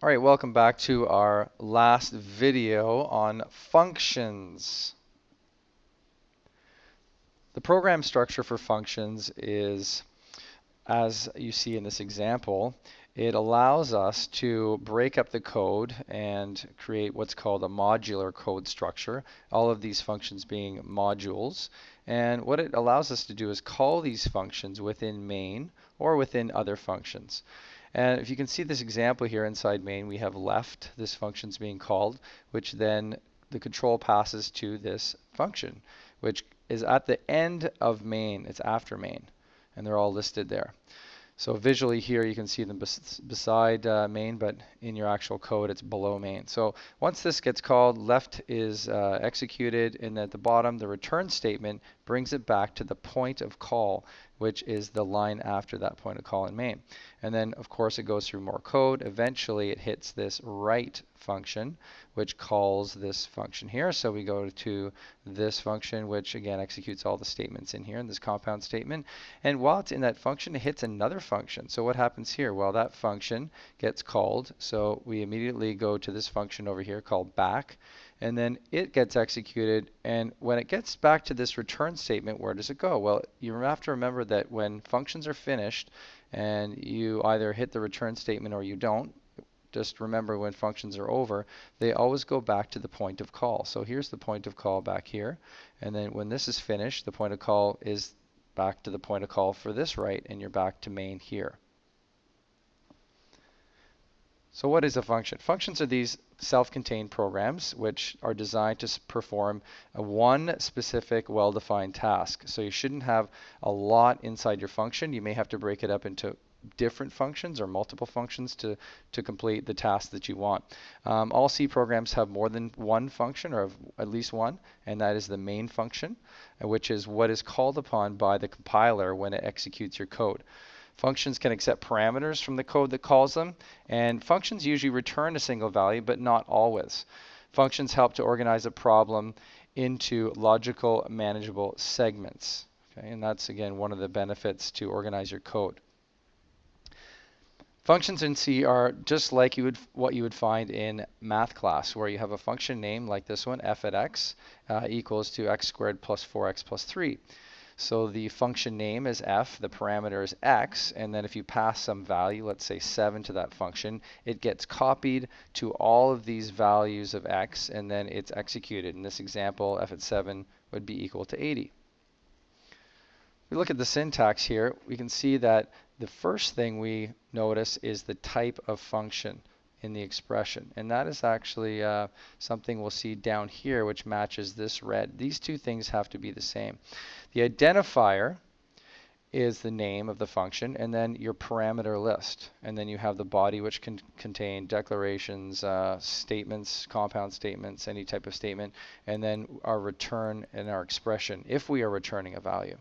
All right, welcome back to our last video on functions. The program structure for functions is, as you see in this example, it allows us to break up the code and create what's called a modular code structure, all of these functions being modules. And what it allows us to do is call these functions within main or within other functions. And if you can see this example here inside main, we have left, this function's being called, which then the control passes to this function, which is at the end of main. It's after main, and they're all listed there. So visually here you can see them beside main, but in your actual code it's below main. So once this gets called, left is executed, and at the bottom the return statement brings it back to the point of call, which is the line after that point of call in main. And then of course it goes through more code. Eventually it hits this write function, which calls this function here. So we go to this function, which again executes all the statements in here in this compound statement. And while it's in that function, it hits another function. So what happens here? Well, that function gets called. So we immediately go to this function over here called back, and then it gets executed. And when it gets back to this return statement, where does it go? Well, you have to remember that when functions are finished and you either hit the return statement or you don't, just remember when functions are over, they always go back to the point of call. So here's the point of call back here. And then when this is finished, the point of call is back to the point of call for this write, and you're back to main here. So what is a function? Functions are these self-contained programs which are designed to perform one specific well-defined task. So you shouldn't have a lot inside your function. You may have to break it up into different functions or multiple functions to complete the task that you want. All C programs have more than one function, or at least one, and that is the main function, which is what is called upon by the compiler when it executes your code. Functions can accept parameters from the code that calls them, and functions usually return a single value, but not always. Functions help to organize a problem into logical, manageable segments. Okay, and that's again one of the benefits to organize your code. Functions in C are just like what you would find in math class, where you have a function name like this one, f at x equals to x squared plus 4x plus 3. So the function name is f, the parameter is x, and then if you pass some value, let's say 7 to that function, it gets copied to all of these values of x, and then it's executed. In this example, f at 7 would be equal to 80. If we look at the syntax here, we can see that the first thing we notice is the type of function in the expression, and that is actually something we'll see down here which matches this red. These two things have to be the same. The identifier is the name of the function, and then your parameter list, and then you have the body, which can contain declarations, statements, compound statements, any type of statement, and then our return and our expression if we are returning a value.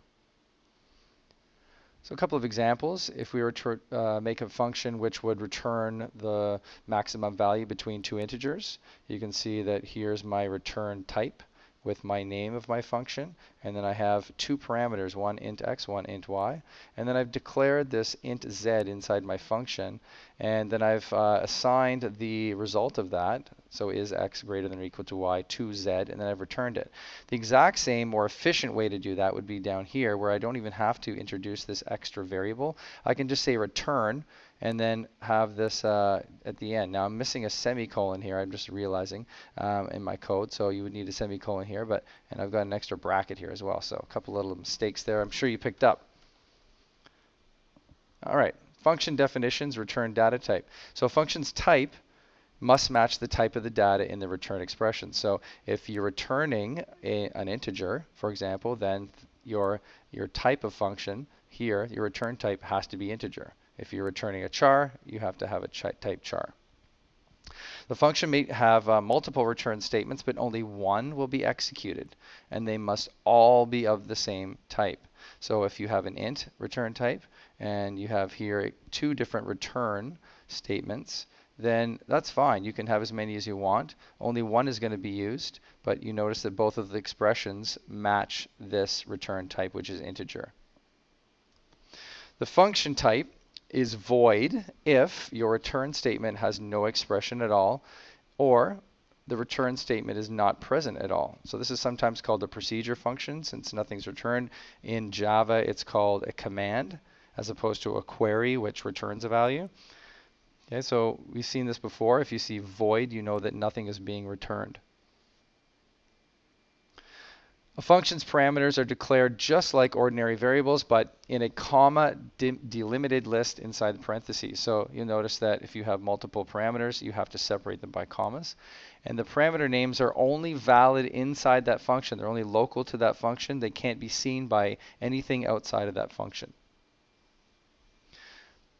So a couple of examples. If we were to make a function which would return the maximum value between two integers, you can see that here's my return type with my name of my function, and then I have two parameters, one int x, one int y, and then I've declared this int z inside my function, and then I've assigned the result of that, so is x greater than or equal to y, to z, and then I've returned it. The exact same, more efficient way to do that would be down here, where I don't even have to introduce this extra variable. I can just say return, and then have this at the end. Now I'm missing a semicolon here, I'm just realizing, in my code, so you would need a semicolon here, and I've got an extra bracket here as well, so a couple little mistakes there I'm sure you picked up. Alright, function definitions, return data type. So function's type must match the type of the data in the return expression. So if you're returning an integer, for example, then your type of function here, your return type has to be integer. If you're returning a char, you have to have a type char. The function may have multiple return statements, but only one will be executed, and they must all be of the same type. So if you have an int return type, and you have here two different return statements, then that's fine. You can have as many as you want. Only one is going to be used, but you notice that both of the expressions match this return type, which is integer. The function type is void if your return statement has no expression at all, or the return statement is not present at all. So this is sometimes called a procedure function since nothing's returned. In Java, it's called a command as opposed to a query which returns a value. Okay, so we've seen this before. If you see void, you know that nothing is being returned. A function's parameters are declared just like ordinary variables, but in a comma delimited list inside the parentheses. So you'll notice that if you have multiple parameters, you have to separate them by commas. And the parameter names are only valid inside that function. They're only local to that function. They can't be seen by anything outside of that function.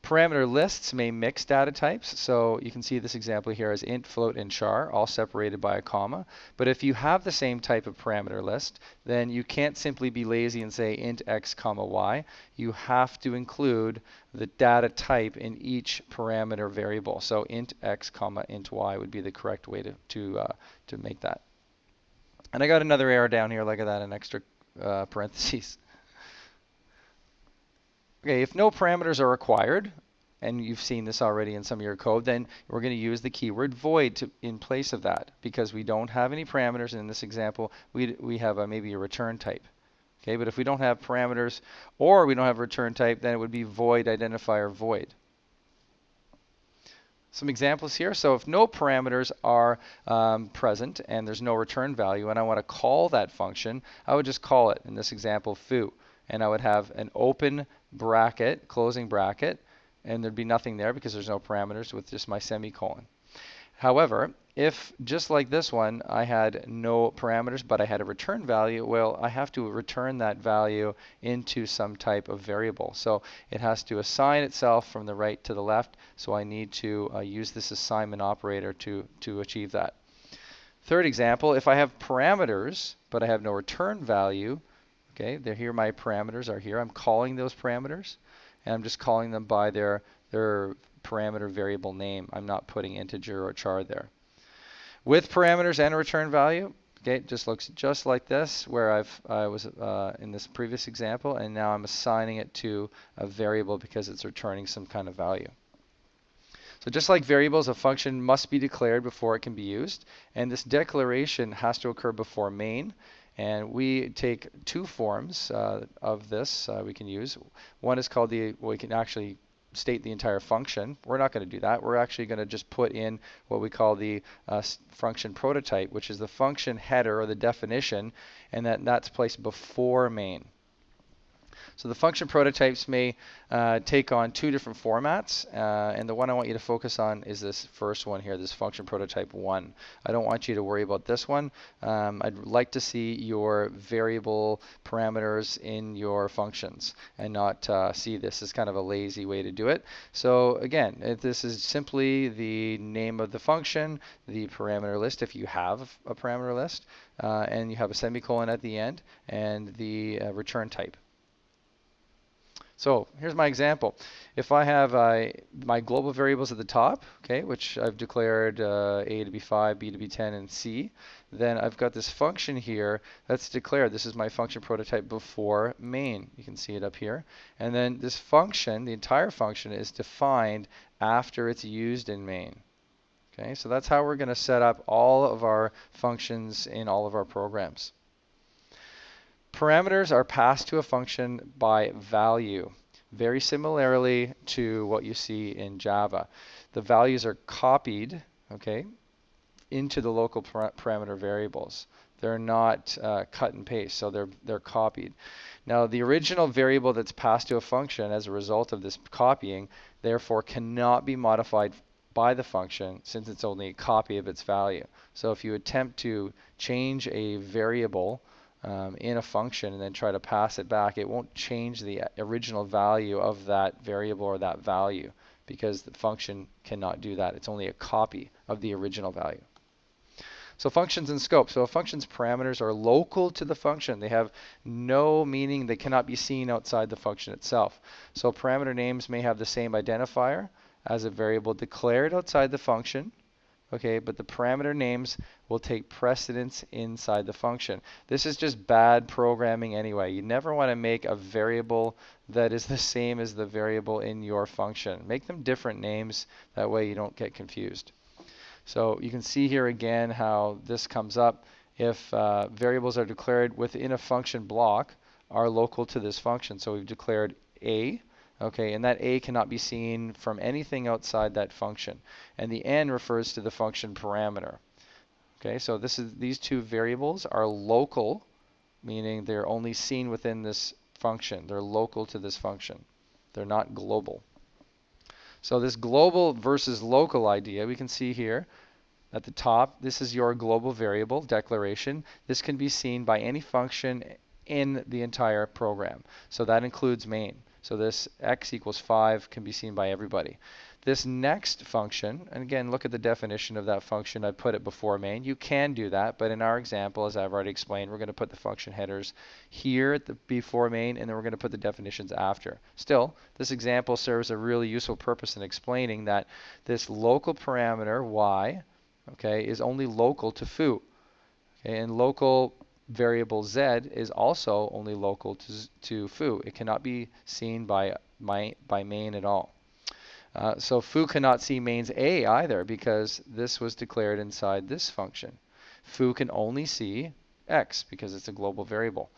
Parameter lists may mix data types, so you can see this example here as int, float, and char, all separated by a comma. But if you have the same type of parameter list, then you can't simply be lazy and say int x comma y. You have to include the data type in each parameter variable. So int x comma int y would be the correct way to make that. And I got another error down here, look at that, an extra parentheses. Okay, if no parameters are required, and you've seen this already in some of your code, then we're going to use the keyword void in place of that because we don't have any parameters. In this example, we have maybe a return type. Okay, but if we don't have parameters or we don't have a return type, then it would be void identifier void. Some examples here. So if no parameters are present and there's no return value and I want to call that function, I would just call it, in this example, foo. And I would have an open bracket, closing bracket, and there'd be nothing there because there's no parameters with just my semicolon. However, if just like this one, I had no parameters, but I had a return value, well, I have to return that value into some type of variable. So it has to assign itself from the right to the left. So I need to use this assignment operator to achieve that. Third example, if I have parameters, but I have no return value, okay, here my parameters are here. I'm calling those parameters, and I'm just calling them by their parameter variable name. I'm not putting integer or char there. With parameters and a return value, okay, it just looks just like this, where I was in this previous example, and now I'm assigning it to a variable because it's returning some kind of value. So just like variables, a function must be declared before it can be used, and this declaration has to occur before main. And we take two forms of this we can use. One is called we can actually state the entire function. We're not going to do that. We're actually going to just put in what we call the function prototype, which is the function header or the definition, and that's placed before main. So the function prototypes may take on two different formats, and the one I want you to focus on is this first one here, this function prototype 1. I don't want you to worry about this one. I'd like to see your variable parameters in your functions and not see this as kind of a lazy way to do it. So again, this is simply the name of the function, the parameter list if you have a parameter list, and you have a semicolon at the end, and the return type. So here's my example. If I have my global variables at the top, okay, which I've declared A to be 5, B to be 10, and C, then I've got this function here that's declared. This is my function prototype before main. You can see it up here. And then this function, the entire function, is defined after it's used in main. Okay, so that's how we're going to set up all of our functions in all of our programs. Parameters are passed to a function by value, very similarly to what you see in Java. The values are copied, okay, into the local parameter variables. They're not cut and paste, so they're copied. Now, the original variable that's passed to a function as a result of this copying, therefore, cannot be modified by the function since it's only a copy of its value. So if you attempt to change a variable in a function and then try to pass it back, it won't change the original value of that variable or that value because the function cannot do that. It's only a copy of the original value. So functions and scope. So a function's parameters are local to the function. They have no meaning. They cannot be seen outside the function itself. So parameter names may have the same identifier as a variable declared outside the function. okay, but the parameter names will take precedence inside the function. This is just bad programming anyway. You never want to make a variable that is the same as the variable in your function. Make them different names, that way you don't get confused. So you can see here again how this comes up. If variables are declared within a function block are local to this function. So we've declared a, okay, and that a cannot be seen from anything outside that function. And the n refers to the function parameter. Okay, so these two variables are local, meaning they're only seen within this function. They're local to this function. They're not global. So this global versus local idea, we can see here at the top, this is your global variable declaration. This can be seen by any function in the entire program. So that includes main. So this x equals 5 can be seen by everybody. This next function, and again, look at the definition of that function. I put it before main. You can do that, but in our example, as I've already explained, we're going to put the function headers here at the before main, and then we're going to put the definitions after. Still, this example serves a really useful purpose in explaining that this local parameter y, okay, is only local to foo. Okay, and local variable z is also only local to foo. It cannot be seen by main at all. So foo cannot see mains a either because this was declared inside this function. Foo can only see x because it's a global variable.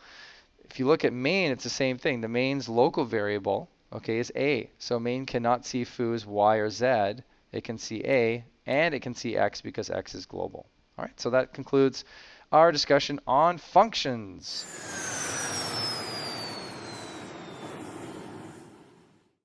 If you look at main, it's the same thing. The main's local variable, okay, is a. So main cannot see foo's y or z. It can see a, and it can see x because x is global. All right, so that concludes our discussion on functions.